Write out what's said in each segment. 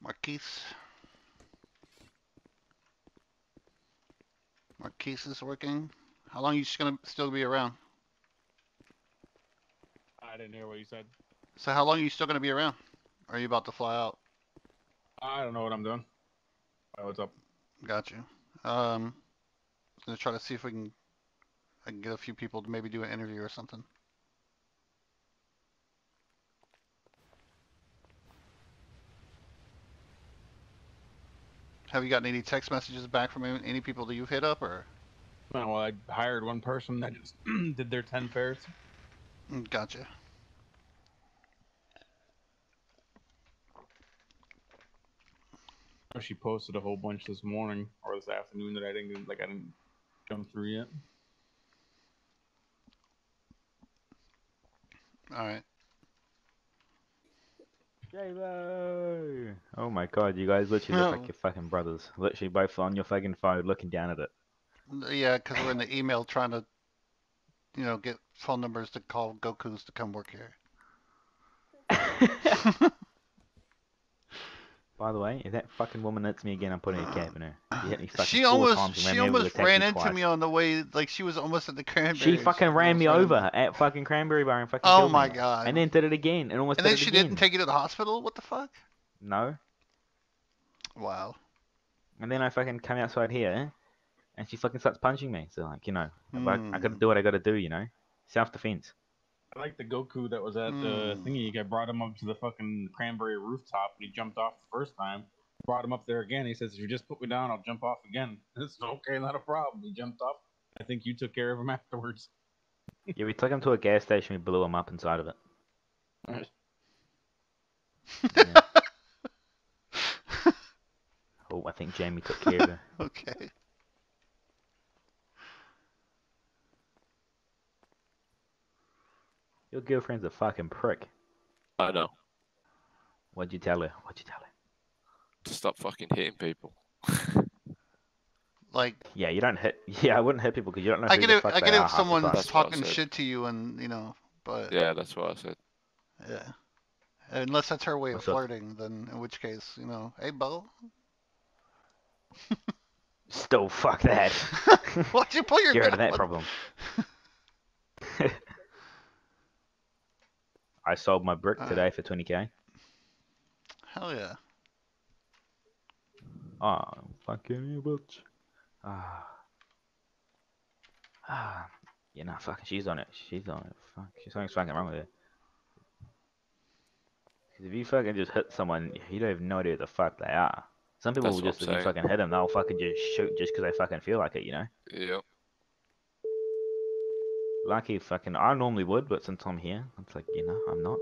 Marquise. Marquise is working. How long are you gonna still be around? I didn't hear what you said. So how long are you still gonna be around? Or are you about to fly out? I don't know what I'm doing. Oh, what's up? Got you. Gonna try to see if I can get a few people to maybe do an interview or something. Have you gotten any text messages back from any people that you've hit up, or? Well, I hired one person that just did their 10 pairs. Gotcha. She posted a whole bunch this morning or this afternoon that I didn't jump through yet. All right. JboPwnz! Oh my god, you guys literally look like your fucking brothers. Literally both on your fucking phone looking down at it. Yeah, because we're in the email trying to, get phone numbers to call Goku's to come work here. By the way, if that fucking woman hits me again, I'm putting a cap in her. She hit me fucking She 4 almost, times and ran she me over with almost a ran taxi into twice. me on the way, like she was almost at the cranberry. She fucking ran me over at fucking Cranberry Bar and fucking Oh killed me. my god. And then did it again, and almost And did then it she again. didn't take you to the hospital? What the fuck? No. Wow. And then I fucking come outside here, and she fucking starts punching me. So like, I gotta do what I gotta do, self-defense. I like the Goku that was at the thingy. I brought him up to the fucking cranberry rooftop, and he jumped off the first time. Brought him up there again. He says, "If you just put me down, I'll jump off again." It's okay, not a problem. He jumped off. I think you took care of him afterwards. Yeah, we took him to a gas station. We blew him up inside of it. Yeah. Oh, I think Jamie took care of her. Okay. Your girlfriend's a fucking prick. I know. What'd you tell her? To stop fucking hitting people. Like. Yeah, you don't hit. Yeah, I wouldn't hit people because you don't know who the fuck they are. I get if half the time. someone's talking shit to you and, but. Yeah, that's what I said. Yeah. Unless that's her way of What's up? flirting, then in which case, hey, Bo. Still, fuck that. Why'd you pull your Get rid of gun? that problem. I sold my brick today for 20k. Hell yeah. Oh, fucking bitch. Yeah, nah, fucking, she's on it. Fuck, something's fucking wrong with her. Because if you fucking just hit someone, you don't have no idea what the fuck they are. Some people will just, if you fucking hit them, they'll fucking just shoot just because they fucking feel like it, Yep. Lucky fucking, I normally would, but since I'm here, it's like, I'm not.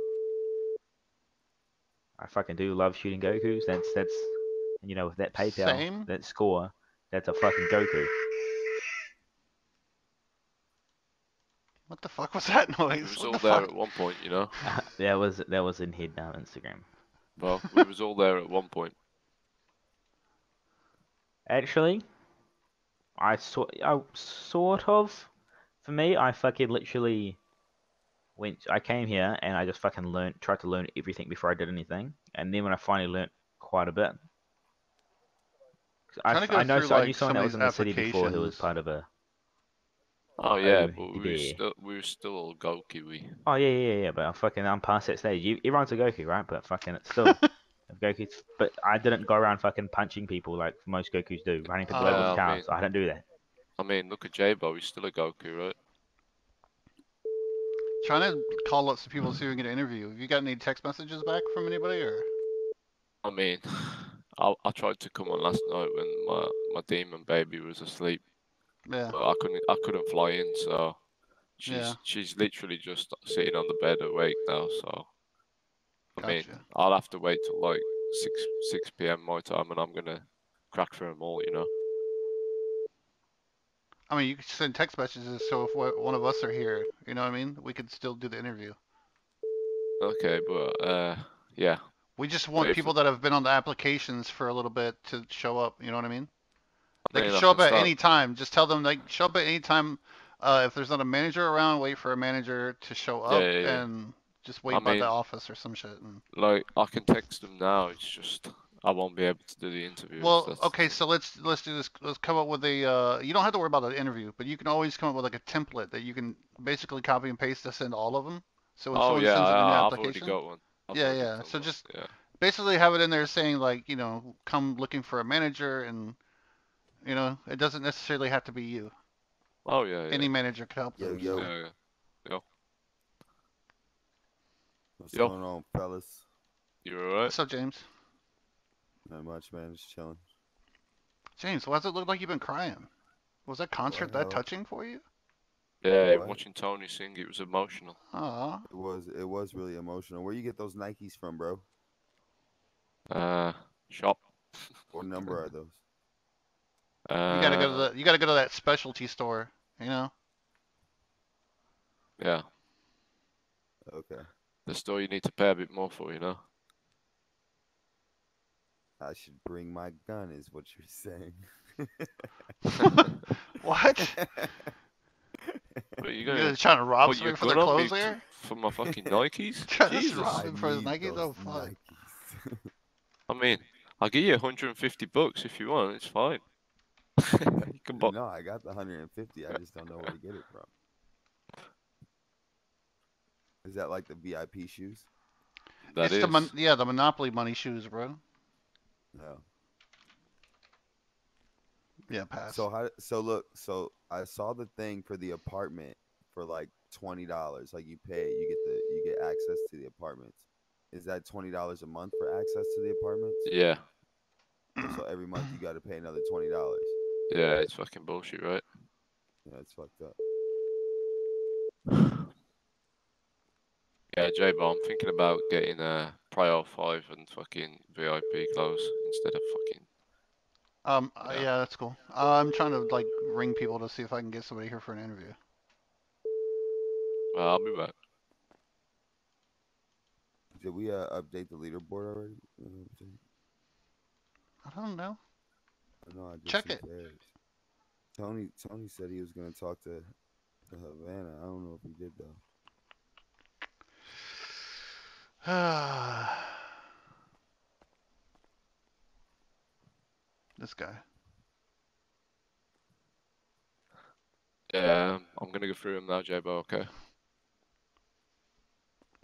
I fucking do love shooting Gokus. That's, with that PayPal, that score, that's a fucking Goku. What the fuck was that noise? We was all there at one point, that was in head down Instagram. Well, we was all there at one point. Actually, I sort of. For me, I fucking literally I came here and I just fucking tried to learn everything before I did anything. And then when I finally learned quite a bit. I knew someone that was in the city before who was part of a... Oh yeah, but we were still Goku. Oh yeah, but I'm past that stage. Everyone's a Goku, right? But fucking it's still... Goku's, but I didn't go around fucking punching people like most Gokus do, running people over with cars. I don't do that. I mean, look at Jbo, he's still a Goku, right? Trying to call up some people to see if we can get an interview. Have you got any text messages back from anybody, or? I mean, I tried to come on last night when my demon baby was asleep. Yeah. But I couldn't fly in, so she's literally just sitting on the bed awake now. So I mean, I'll have to wait till like 6 p.m. my time, and I'm gonna crack through them all, I mean, you could send text messages, so if one of us are here, you know what I mean? We could still do the interview. Okay, but yeah. We just want people that have been on the applications for a little bit to show up, you know what I mean? They can show up at any time. Just tell them they show up at any time. If there's not a manager around, wait for a manager to show up and just wait by the office or some shit. Like, I can text them now. It's just I won't be able to do the interviews. Well, okay, so let's do this. Let's come up with a. You don't have to worry about the interview, but you can always come up with like a template that you can basically copy and paste to send all of them. So when someone sends in a new I've already application, got one. yeah. So just basically have it in there saying like, come looking for a manager, and it doesn't necessarily have to be you. Oh yeah. Any manager can help them. Yo. What's going on, fellas? You alright? What's up, James? Not much, man. Just chilling. James, why does it look like you've been crying? Was that concert that touching for you? Yeah, watching Tony sing, it was emotional. Aww. It was really emotional. Where you get those Nikes from, bro? Shop. What number are those? You gotta go to that specialty store, Yeah. Okay. The store you need to pay a bit more for, I should bring my gun, is what you're saying. What? What, you're trying to rob somebody for their clothes there? For my fucking Nikes? Trying to rob him for his Nikes? Oh, fuck. I mean, I'll give you $150 if you want. It's fine. You can buy... No, I got the 150. I just don't know where to get it from. Is that like the VIP shoes? It's the Monopoly money shoes, bro. No. Yeah, pass. So look, I saw the thing for the apartment for like $20. Like you get access to the apartments. Is that $20 a month for access to the apartments? Yeah. So every month you got to pay another $20. Yeah, it's fucking bullshit, right? Yeah, it's fucked up. Yeah, Jbo, I'm thinking about getting a Prior 5 and fucking VIP clothes instead of fucking... Yeah, that's cool. I'm trying to, like, ring people to see if I can get somebody here for an interview. I'll be back. Did we update the leaderboard already? I don't know. I did. Check it. Tony said he was going to talk to Havana. I don't know if he did, though. This guy. Yeah, I'm gonna go through him now, Jbo, okay?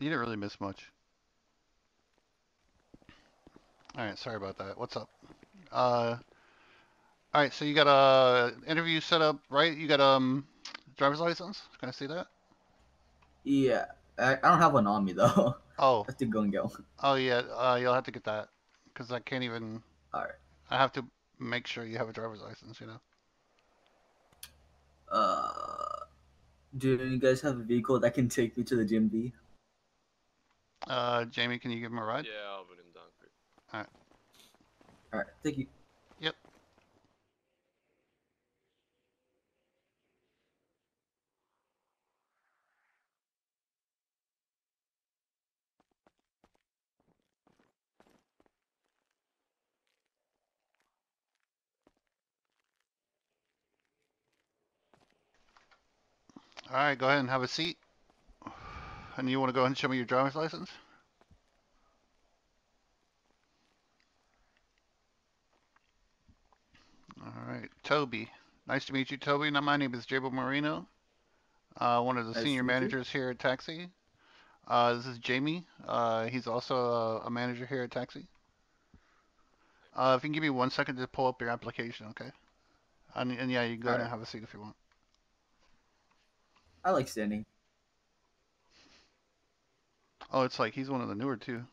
You didn't really miss much. Alright, sorry about that. What's up? Alright, so you got a interview set up, right? You got driver's license? Can I see that? Yeah. I don't have one on me though. Oh. I have to go and get one. Oh yeah, you'll have to get that. Because I can't even... Alright. I have to make sure you have a driver's license, Do you guys have a vehicle that can take me to the GMV? Jamie, can you give him a ride? Yeah, I'll put him down quick. Alright. Alright, thank you. Yep. Alright, go ahead and have a seat. And you want to go ahead and show me your driver's license? Alright, Toby. Nice to meet you, Toby. Now, my name is Marino. One of the senior managers here at Taxi. This is Jamie. He's also a manager here at Taxi. If you can give me 1 second to pull up your application, okay? And yeah, you can go ahead and have a seat if you want. I like standing. Oh, it's like he's one of the newer too.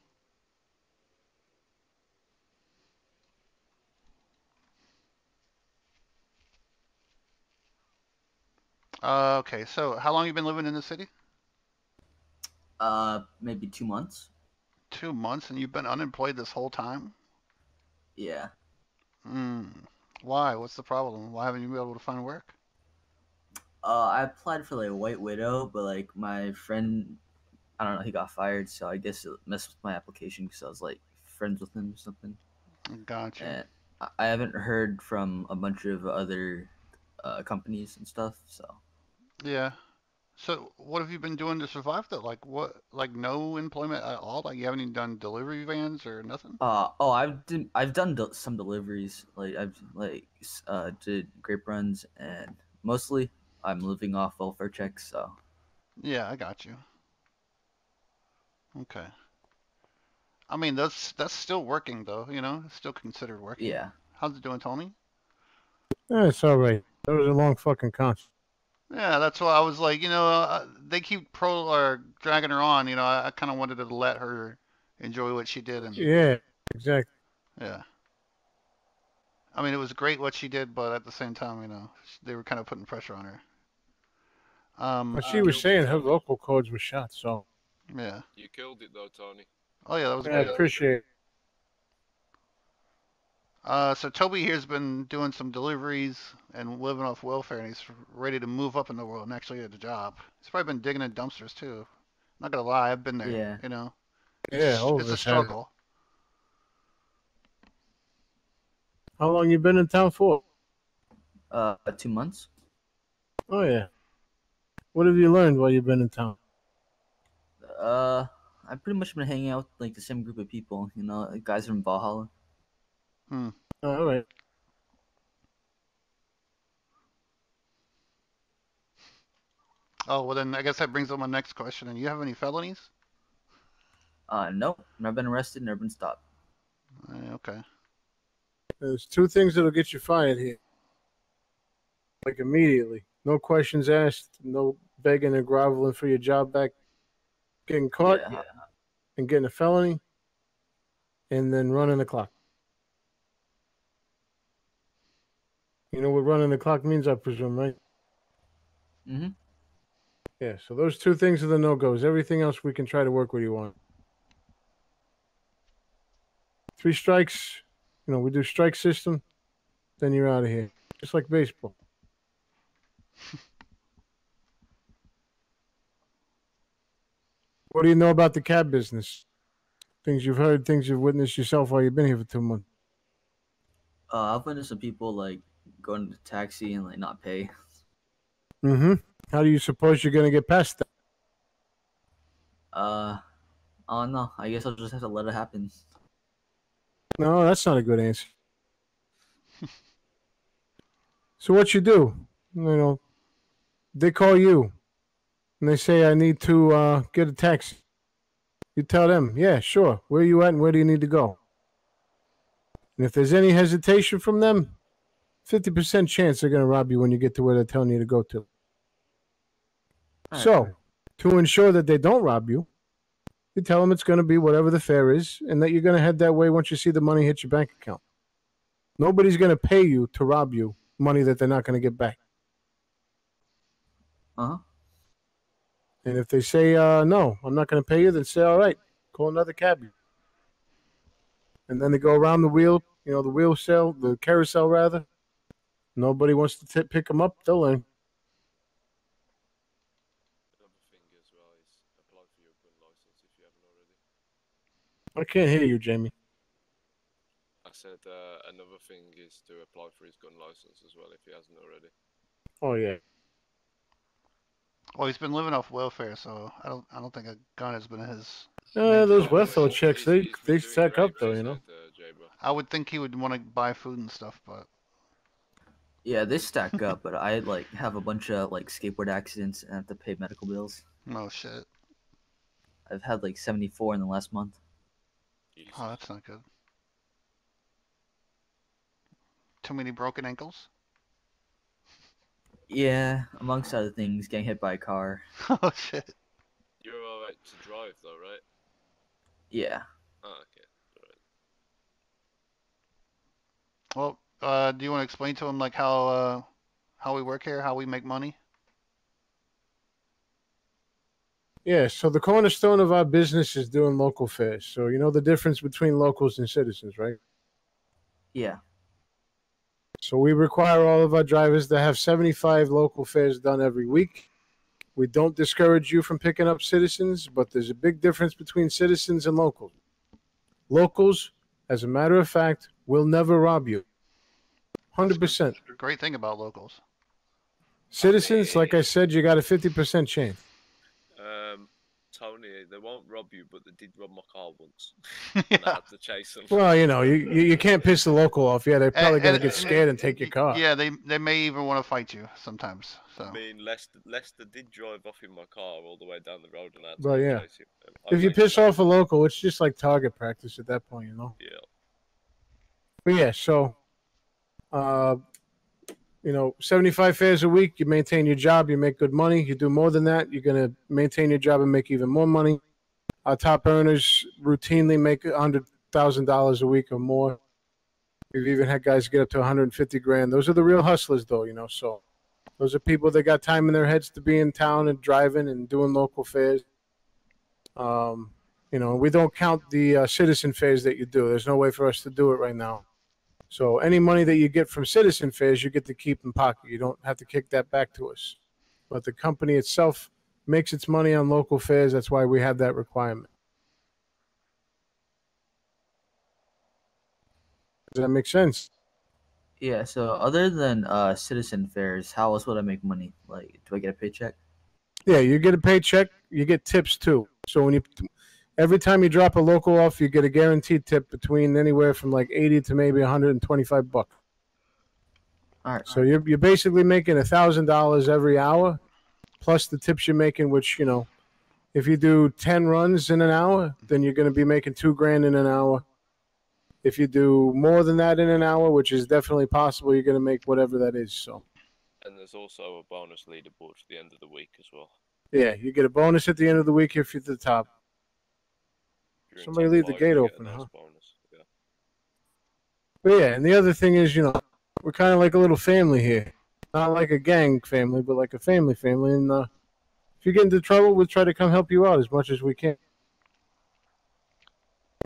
Okay, so how long you been living in the city? Maybe 2 months. 2 months, and you've been unemployed this whole time? Yeah. Why? What's the problem? Why haven't you been able to find work? I applied for like White Widow, but like my friend, I don't know, he got fired, so I guess it messed with my application because I was like friends with him or something. Gotcha. And I haven't heard from a bunch of other companies and stuff, so. Yeah. So what have you been doing to survive though? Like what? Like no employment at all? Like you haven't even done delivery vans or nothing? Oh, I've done some deliveries. Like I've did grape runs, and mostly I'm living off welfare checks. So Yeah, I got you. Okay. I mean, that's still working though. You know, it's still considered working. yeah, How's it doing, Tony? Yeah, it's all right. That was a long fucking concert. Yeah, that's why I was like, they keep dragging her on. You know, I kind of wanted to let her enjoy what she did, and Yeah, exactly. yeah. I mean, it was great what she did, but at the same time, they were kind of putting pressure on her. But she was saying her vocal cords were shot, so. Yeah. You killed it though, Tony. Oh yeah, that was Yeah, great. I appreciate it. So Toby here's been doing some deliveries and living off welfare, and he's ready to move up in the world and actually get a job. He's probably been digging in dumpsters too. Not gonna lie, I've been there. yeah. You know, Yeah, all of it's a us have. struggle. How long you been in town for? 2 months. Oh yeah. What have you learned while you've been in town? I've pretty much been hanging out with like the same group of people. You know, like, guys from Valhalla. Hmm. Oh, all right. Oh well, then I guess that brings up my next question. And you have any felonies? Nope, never been arrested, never been stopped. Okay. There's two things that'll get you fired here. Like immediately. No questions asked, no begging and groveling for your job back. Getting caught and getting a felony, and then running the clock. You know what running the clock means, I presume, right? Mm-hmm. Yeah, so those two things are the no-goes. Everything else we can try to work with you on. 3 strikes, we do strike system, then you're out of here. Just like baseball. What do you know about the cab business? Things you've heard, things you've witnessed yourself while you've been here for 2 months. I've witnessed some people like going to taxi and like not pay. Mm-hmm. How do you suppose you're gonna get past that? I don't know. I guess I'll just have to let it happen. No, that's not a good answer. So what you do? They call you and they say, I need to get a taxi. You tell them, yeah, sure. Where are you at and where do you need to go? And if there's any hesitation from them, 50% chance they're going to rob you when you get to where they're telling you to go to. All So, right. to ensure that they don't rob you, you tell them it's going to be whatever the fare is and that you're going to head that way once you see the money hit your bank account. Nobody's going to pay you to rob you money that they're not going to get back. Uh-huh. And if they say, no, I'm not going to pay you, then say, all right, call another cabbie. And then they go around the wheel, the carousel rather. Nobody wants to pick them up, they'll learn. Another thing as well is apply for your gun license if you haven't already. I can't hear you, Jamie. I said another thing is to apply for his gun license as well if he hasn't already. Oh, yeah. Well, he's been living off welfare, so I don't think a gun has been his. Those welfare checks, they been stack doing up though, great, Jabo. I would think he would want to buy food and stuff, but Yeah, they stack up, but I like have a bunch of like skateboard accidents and have to pay medical bills. no shit. I've had like 74 in the last month. Jesus. Oh, that's not good. Too many broken ankles? Yeah, amongst other things, getting hit by a car. Oh shit. You're alright to drive though, right? Yeah. Oh, okay. Alright. Well, do you want to explain to him like how we work here, how we make money? Yeah, so the cornerstone of our business is doing local fares. So you know the difference between locals and citizens, right? Yeah. So we require all of our drivers to have 75 local fares done every week. We don't discourage you from picking up citizens, but there's a big difference between citizens and locals. Locals, as a matter of fact, will never rob you. 100%. Great thing about locals. Citizens, like I said, you got a 50% chance. Tony, they won't rob you, but they did rob my car once. And I had to chase them. Well, you know, you can't piss the local off. Yeah, they're probably going to get scared and take your car. Yeah, they may even want to fight you sometimes. So. I mean, Lester did drive off in my car all the way down the road, and I had to chase him. If you piss off a local, it's just like target practice at that point, you know? Yeah. But yeah, so, you know, 75 fares a week, you maintain your job, you make good money. You do more than that, you're going to maintain your job and make even more money. Our top earners routinely make $100,000 a week or more. We've even had guys get up to 150 grand. Those are the real hustlers, though, you know. So those are people that got time in their heads to be in town and driving and doing local fares. You know, we don't count the citizen fares that you do. There's no way for us to do it right now. So any money that you get from citizen fares, you get to keep in pocket. You don't have to kick that back to us. But the company itself makes its money on local fares. That's why we have that requirement. Does that make sense? Yeah, so other than citizen fares, how else would I make money? Like, do I get a paycheck? Yeah, you get a paycheck. You get tips too. So when every time you drop a local off, you get a guaranteed tip between anywhere from like 80 to maybe 125 bucks. All right. So you're basically making $1,000 every hour, plus the tips you're making. Which, you know, if you do 10 runs in an hour, then you're going to be making $2,000 in an hour. If you do more than that in an hour, which is definitely possible, you're going to make whatever that is. So. And there's also a bonus leaderboard at the end of the week as well. Yeah, you get a bonus at the end of the week if you're at the top. Somebody leave the gate open, huh? Bonus. Yeah. But yeah, and the other thing is, you know, we're kind of like a little family here. Not like a gang family, but like a family. And if you get into trouble, we'll try to come help you out as much as we can.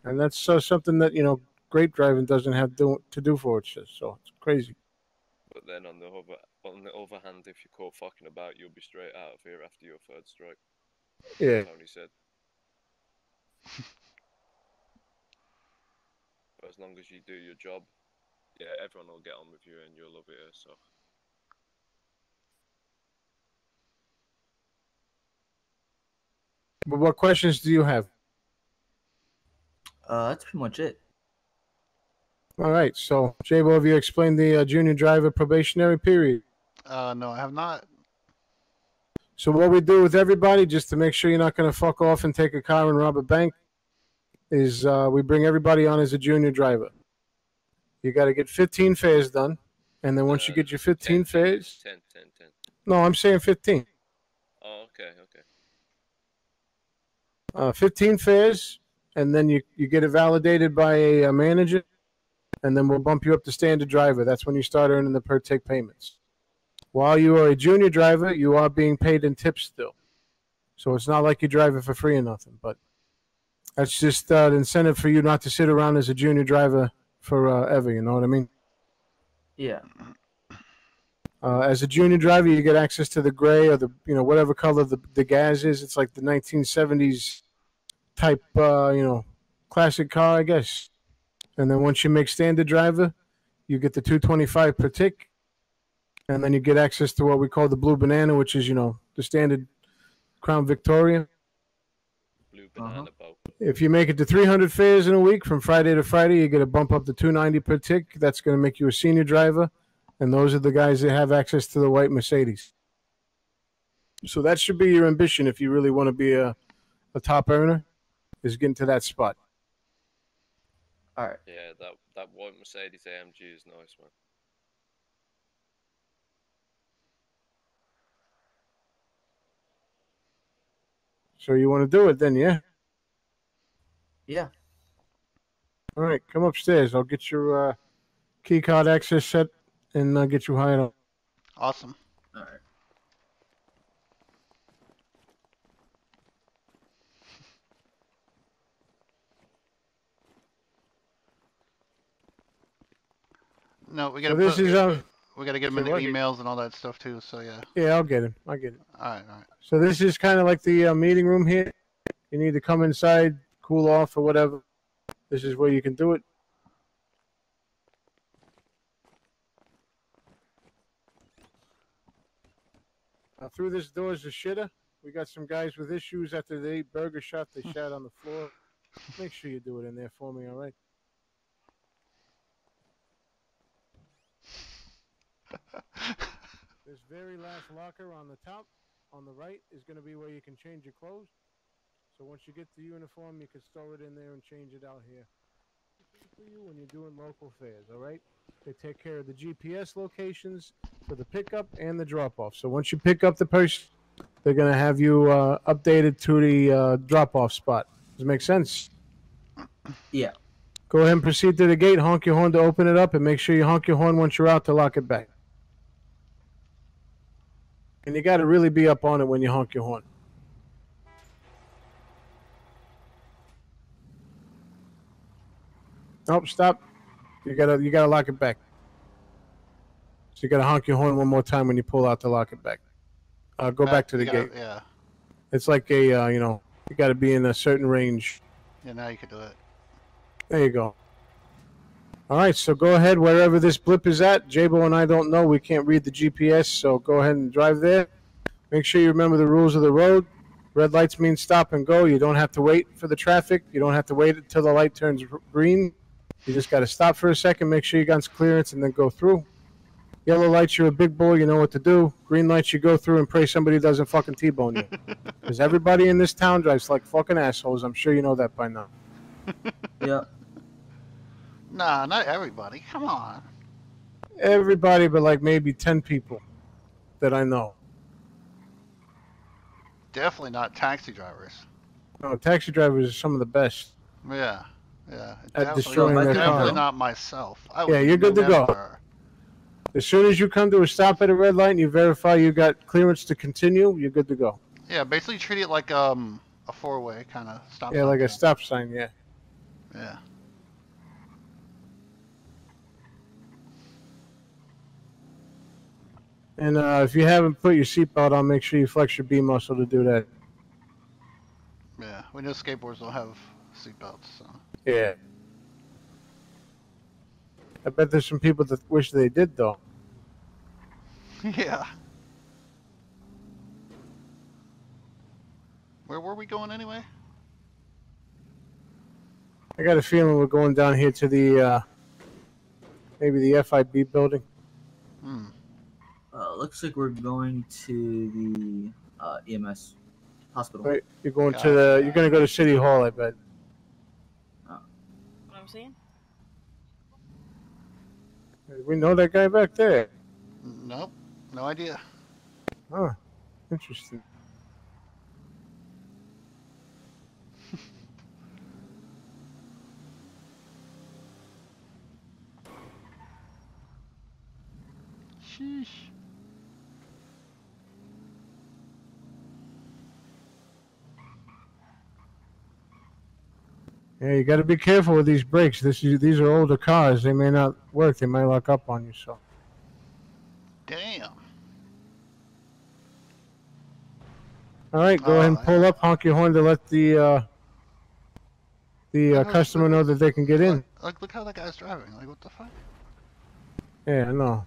And that's something that, you know, great driving doesn't have to do for it. So it's crazy. But then on the other hand, if you're caught fucking about, you'll be straight out of here after your third strike. Yeah. Tony said. But as long as you do your job, yeah, everyone will get on with you and you'll love it here, so. But what questions do you have? That's pretty much it. All right. So, Jbo, have you explained the junior driver probationary period? No, I have not. So what we do with everybody, just to make sure you're not going to fuck off and take a car and rob a bank, is we bring everybody on as a junior driver. You got to get 15 fares done. And then once you get your 15 fares... 10. No, I'm saying 15. Oh, okay. 15 fares, and then you get it validated by a manager, and then we'll bump you up to standard driver. That's when you start earning the per take payments. While you are a junior driver, you are being paid in tips still. So it's not like you're driving for free or nothing, but that's just the incentive for you not to sit around as a junior driver forever, you know what I mean? Yeah. As a junior driver, you get access to the gray or the, you know, whatever color the gas is. It's like the 1970s type, you know, classic car, I guess. And then once you make standard driver, you get the $225 per tick. And then you get access to what we call the blue banana, which is, you know, the standard Crown Victoria. Blue banana boat. If you make it to 300 fares in a week from Friday to Friday, you get a bump up to $290 per tick. That's going to make you a senior driver. And those are the guys that have access to the white Mercedes. So that should be your ambition if you really want to be a top earner, is getting to that spot. All right. Yeah, that white Mercedes AMG is nice, man. So you want to do it then, yeah? Yeah. All right, come upstairs. I'll get your key card access set and get you hired up. Awesome. All right. No, we got So this is we got to get them in the emails and all that stuff too. So yeah. Yeah, I'll get it. All right. So this is kind of like the meeting room here. You need to come inside, cool off or whatever. This is where you can do it. through this door is the shitter. We got some guys with issues after they ate burger shot. They shat on the floor. Make sure you do it in there for me, all right? This very last locker on the top, on the right, is going to be where you can change your clothes. So once you get the uniform, you can store it in there and change it out here. For you when you're doing local fares, all right? They take care of the GPS locations for the pickup and the drop-off. So once you pick up the person, they're going to have you updated to the drop-off spot. Does it make sense? Yeah. Go ahead and proceed to the gate, honk your horn to open it up, and make sure you honk your horn once you're out to lock it back. And you got to really be up on it when you honk your horn. Nope, stop. You gotta lock it back. So you gotta honk your horn one more time when you pull out to lock it back. Go back to the gate. Yeah. It's like a you gotta be in a certain range. Yeah, now you can do it. There you go. All right, so go ahead wherever this blip is at. Jabo and I don't know. We can't read the GPS, so go ahead and drive there. Make sure you remember the rules of the road. Red lights mean stop and go. You don't have to wait for the traffic. You don't have to wait until the light turns green. You just got to stop for a second, make sure you got clearance, and then go through. Yellow lights, you're a big boy, you know what to do. Green lights, you go through and pray somebody doesn't fucking T-bone you. Because everybody in this town drives like fucking assholes. I'm sure you know that by now. Yeah. Nah, not everybody. Come on. Everybody but like maybe 10 people that I know. Definitely not taxi drivers. No, taxi drivers are some of the best. Yeah. Yeah. At destroying their definitely car. not myself. Yeah, you're good to go. As soon as you come to a stop at a red light and you verify you got clearance to continue, you're good to go. Yeah, basically treat it like a four-way kind of stop sign. Yeah, like a stop sign, yeah. Yeah. And if you haven't put your seatbelt on, make sure you flex your B muscle to do that. Yeah, we know skateboards don't have seatbelts, so. Yeah. I bet there's some people that wish they did, though. Yeah. Where were we going anyway? I got a feeling we're going down here to the, maybe the FIB building. Looks like we're going to the EMS hospital. Right, you're going to the, you're going to go to City Hall, I bet. What I'm saying? We know that guy back there. Nope, no idea. Huh, interesting. Sheesh. Yeah, you got to be careful with these brakes. These are older cars. They may not work. They might lock up on you. So. Damn. All right, go ahead and pull up, honk your horn to let the customer know that they can get in. Look how that guy's driving. Like, what the fuck? Yeah, I know.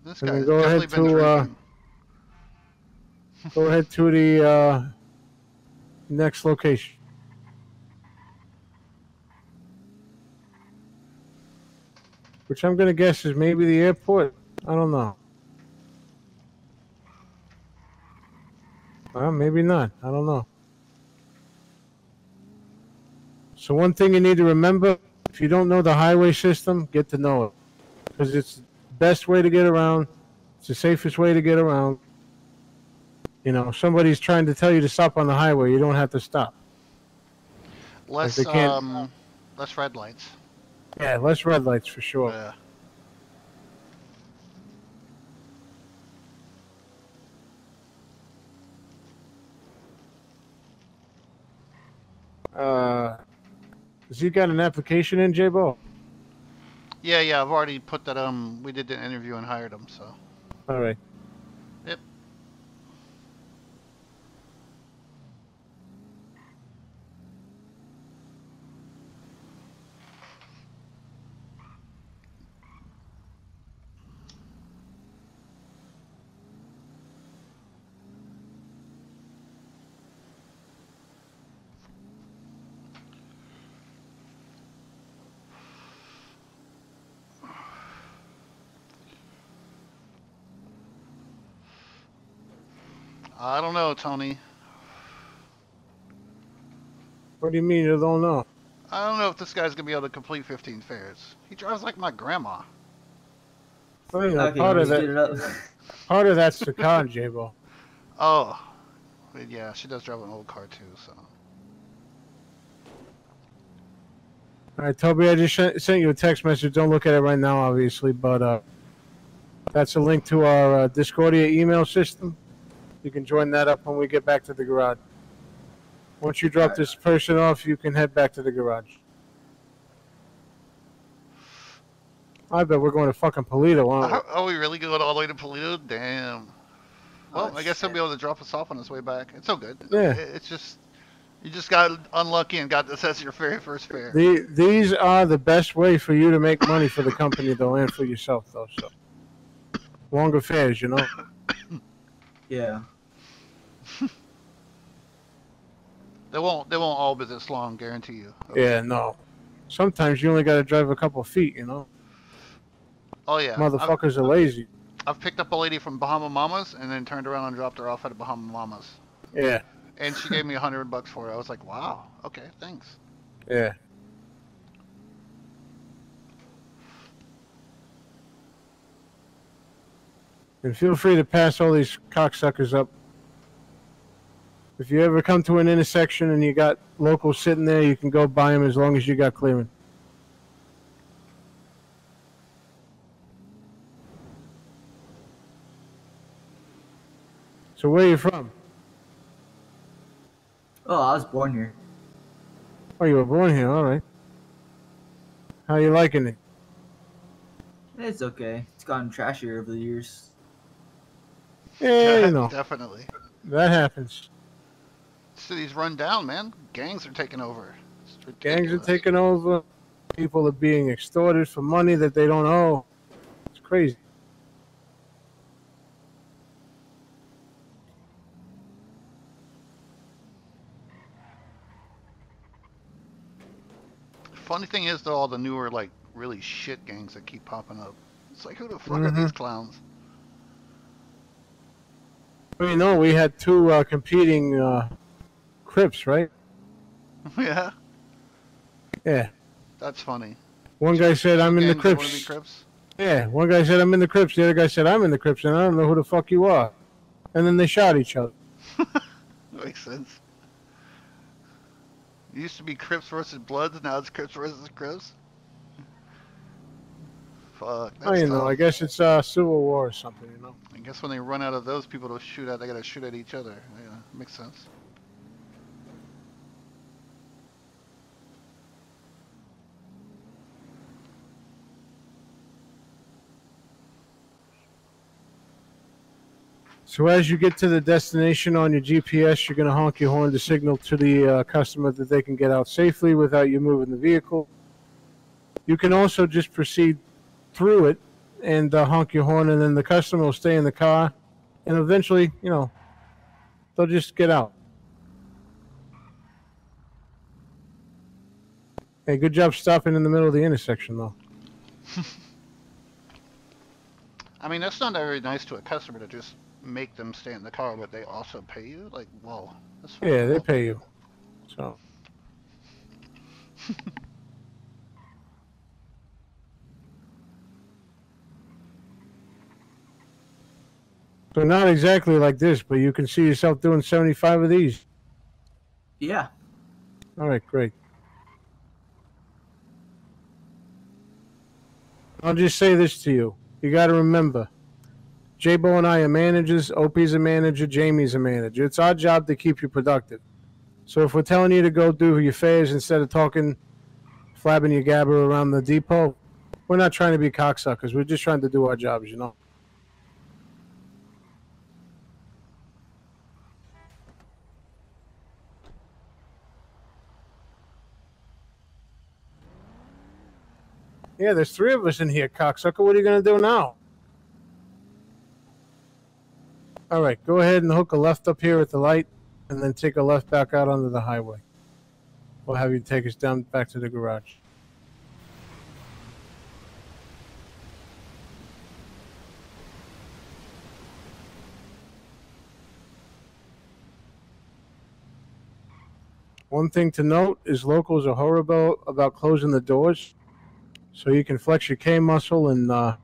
This And guy's then go definitely ahead been to drinking. go ahead to the next location. Which I'm gonna guess is maybe the airport. I don't know. Well, maybe not. I don't know. So one thing you need to remember, if you don't know the highway system, get to know it. Because it's the best way to get around. It's the safest way to get around. You know, somebody's trying to tell you to stop on the highway, you don't have to stop. Less less red lights. Yeah, less red lights for sure. Yeah. Has he got an application in, Jbo? Yeah, I've already put that, we did the interview and hired him, so. All right. Yep. I don't know, Tony. What do you mean you don't know? I don't know if this guy's gonna be able to complete 15 fares. He drives like my grandma. Well, you know, Okay, let's get it up. part of that's the car, Jabo. Oh, but yeah, she does drive an old car too. So. All right, Toby, I just sent you a text message. Don't look at it right now, obviously, but that's a link to our Discordia email system. You can join that up when we get back to the garage. Once you drop this person off, you can head back to the garage. I bet we're going to fucking Polito, aren't we? Are we really going all the way to Polito? Damn. Well, I guess he'll be able to drop us off on his way back. It's all good. Yeah. It's just, you just got unlucky and got this as your very first fare. These are the best way for you to make money for the company, though, and for yourself, though. So longer fares, you know. Yeah. They won't all be this long, guarantee you. Okay. Yeah, no. Sometimes you only got to drive a couple feet, you know. Oh yeah. Motherfuckers are lazy. I've picked up a lady from Bahama Mamas and then turned around and dropped her off at Bahama Mamas. Yeah. And she gave me $100 for it. I was like, wow, okay, thanks. Yeah. And feel free to pass all these cocksuckers up. If you ever come to an intersection and you got locals sitting there, you can go by them as long as you got clearance. So where are you from? Oh, I was born here. Oh, you were born here, all right. How you liking it? It's okay. It's gotten trashier over the years. Yeah, you know. Definitely. That happens. City's run down, man. Gangs are taking over. Gangs are taking over. People are being extorted for money that they don't owe. It's crazy. Funny thing is, though, all the newer, like, really shit gangs that keep popping up. It's like, who the fuck are these clowns? Well, you know, we had two competing Crips, right? Yeah. Yeah. That's funny. One guy said, I'm in the Crips. Crips. Crips. Yeah, one guy said, I'm in the Crips. The other guy said, I'm in the Crips, and I don't know who the fuck you are. And then they shot each other. Makes sense. It used to be Crips versus Bloods, now it's Crips versus Crips. Fuck. Oh, you know, I guess it's Civil War or something, you know. I guess when they run out of those people to shoot at, they gotta shoot at each other. Yeah, makes sense. So as you get to the destination on your GPS, you're going to honk your horn to signal to the customer that they can get out safely without you moving the vehicle. You can also just proceed through it and honk your horn, and then the customer will stay in the car, and eventually, you know, they'll just get out. Hey, good job stopping in the middle of the intersection, though. I mean, that's not very nice to a customer to just make them stay in the car, but they also pay you? Like, whoa. That's yeah, cool. They pay you. So. So not exactly like this, but you can see yourself doing 75 of these. Yeah. All right, great. I'll just say this to you. You got to remember, Jbo and I are managers, OP's a manager, Jamie's a manager. It's our job to keep you productive. So if we're telling you to go do your fares instead of talking, flabbing your gabber around the depot, we're not trying to be cocksuckers. We're just trying to do our jobs, you know. Yeah, there's 3 of us in here, cocksucker. What are you going to do now? All right, go ahead and hook a left up here at the light, and then take a left back out onto the highway. We'll have you take us down back to the garage. One thing to note is locals are horrible about closing the doors, so you can flex your K muscle and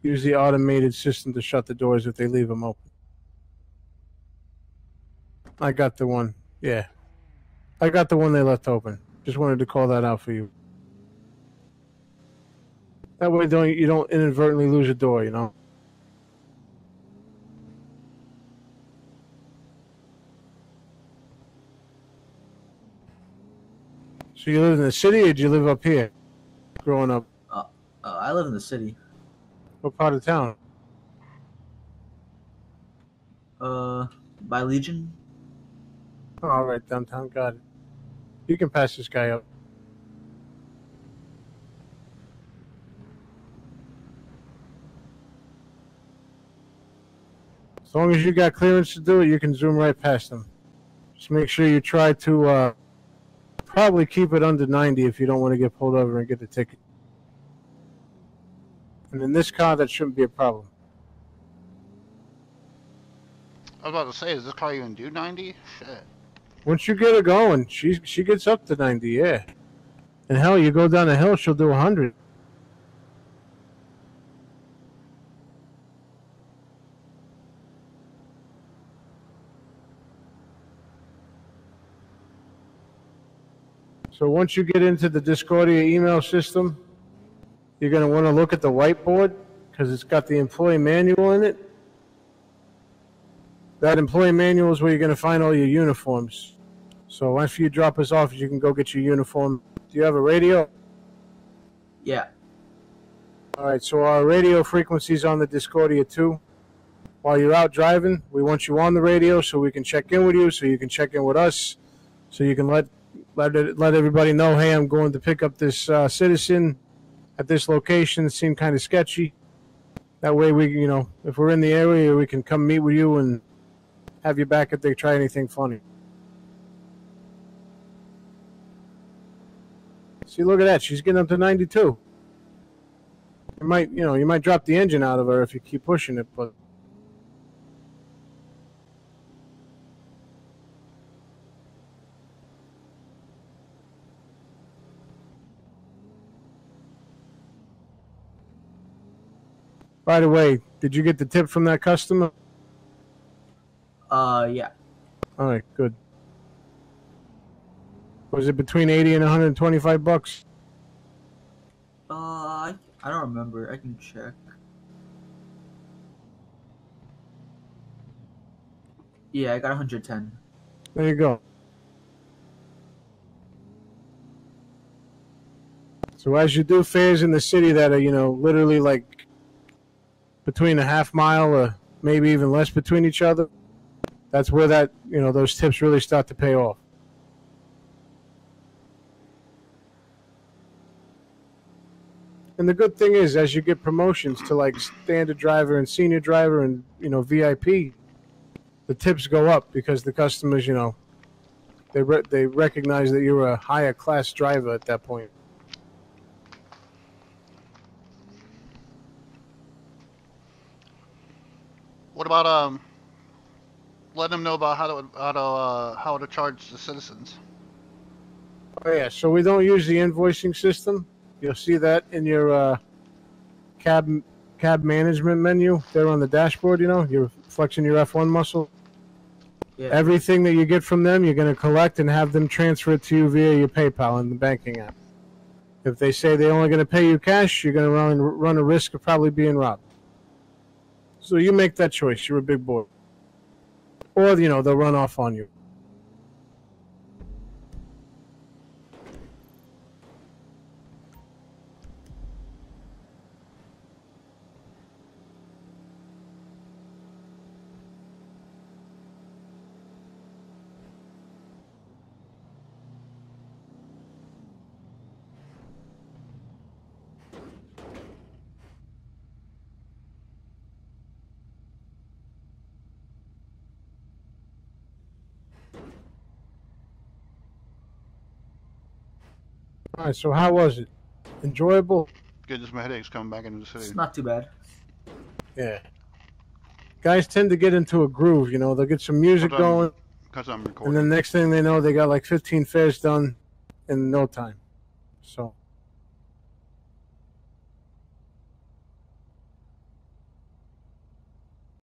use the automated system to shut the doors if they leave them open. I got the one. Yeah. I got the one they left open. Just wanted to call that out for you. That way you don't inadvertently lose a door, you know? So you live in the city or did you live up here growing up? I live in the city. What part of town? By Legion. Oh, all right, downtown. Got it. You can pass this guy up. As long as you got clearance to do it, you can zoom right past them. Just make sure you try to probably keep it under 90 if you don't want to get pulled over and get the ticket. And in this car, that shouldn't be a problem. I was about to say, does this car even do 90? Shit. Once you get her going, she gets up to 90, yeah. And hell, you go down the hill, she'll do 100. So once you get into the Discordia email system, you're going to want to look at the whiteboard because it's got the employee manual in it. That employee manual is where you're going to find all your uniforms. So after you drop us off, you can go get your uniform. Do you have a radio? Yeah. All right, so our radio frequency's on the Discordia too. While you're out driving, we want you on the radio so we can check in with you, so you can check in with us, so you can let everybody know, hey, I'm going to pick up this citizen at this location. It seemed kind of sketchy. That way, if we're in the area, we can come meet with you and have you back if they try anything funny. See, look at that. She's getting up to 92. You might drop the engine out of her if you keep pushing it, but. By the way, did you get the tip from that customer? Yeah. All right, good. Was it between 80 and 125 bucks? I don't remember. I can check. Yeah, I got 110. There you go. So as you do fares in the city that are, literally like between a half mile or maybe even less between each other, that's where those tips really start to pay off. And the good thing is, as you get promotions to like standard driver and senior driver and, VIP, the tips go up because the customers, they recognize that you're a higher class driver at that point. What about letting them know about how to charge the citizens? Oh yeah, so we don't use the invoicing system. You'll see that in your cab management menu there on the dashboard. You're flexing your F1 muscle. Yeah. Everything that you get from them, you're going to collect and have them transfer it to you via your PayPal in the banking app. If they say they're only going to pay you cash, you're going to run a risk of probably being robbed. So you make that choice. You're a big boy. Or, they'll run off on you. All right, so how was it? Enjoyable? Good, just my headache's coming back into the city. It's not too bad. Yeah. Guys tend to get into a groove, they'll get some music going. Because I'm recording. And the next thing they know, they got like 15 fares done in no time. So